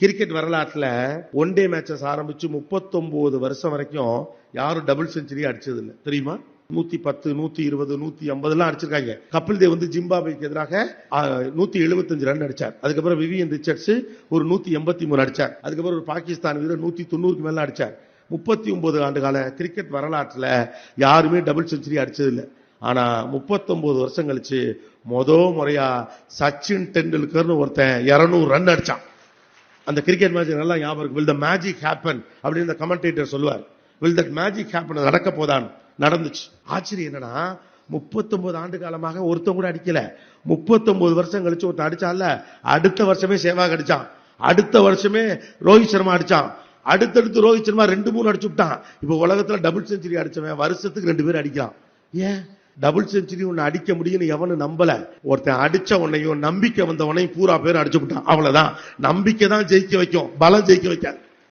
Cricket வரலாற்றுல one day matches ஆரம்பிச்சு 39 வருஷம் வரைக்கும் யாரும் டபுள் செஞ்சுரி அடிச்சது இல்லை தெரியுமா? 110, 120, 150 அடிச்சிருக்காங்க. கபில் தேவ் ஜிம்பாப்வேக்கு எதிராக 175 ரன் அடிச்சார். அதுக்கப்புறம் விவியன் ரிச்சர்ட்ஸ் ஒரு 183 அடிச்சார். அதுக்கப்புறம் ஒரு பாகிஸ்தான் வீரர் 190 மேல அடிச்சார். 39 ஆண்டு கால கிரிக்கெட் வரலாற்றுல யாருமே டபுள் செஞ்சுரி அடிச்சது இல்லை. ஆனா 39 வருஷம் கழிச்சு முறையா சச்சின் டெண்டுல்கர்னு ஒருத்தன் 200 ரன் அடிச்சான். அந்த கிரிக்கெட் மேட்ச் நல்லா ஞாபகம் இருக்கு. will the magic happen அப்படின்னு கமெண்டேட்டர் சொல்லுவார். will that magic happen நடக்க போதான் நடந்துச்சு. ஆச்சரியம் என்னன்னா 39 ஆண்டு காலமாக ஒருத்தன் கூட அடிக்கல. 39 வருஷம் கழிச்சு ஒருத்தன் அடிச்சான்ல, அடுத்த வருஷமே சேவாக் அடிச்சான், அடுத்த வருஷமே ரோஹித் சர்மா அடிச்சான், அடுத்தடுத்து ரோஹித் சர்மா 2-3 அடிச்சு விட்டான். இப்ப உலகத்துல டபுள் செஞ்சுரி அடிச்சவன் வருஷத்துக்கு 2 பேர் அடிக்கிறான். ஏன் டபுள் செஞ்சுரி ஒன்னு அடிக்க முடியும்னு எவனு நம்பல. ஒருத்தன் அடிச்ச உன்னையும் நம்பிக்கை வந்தவனையும் பூரா பேர் அடிச்சு விட்டான். அவ்வளவுதான். நம்பிக்கை தான் ஜெயிக்க வைக்கும், பலம் ஜெயிக்க வைக்காது.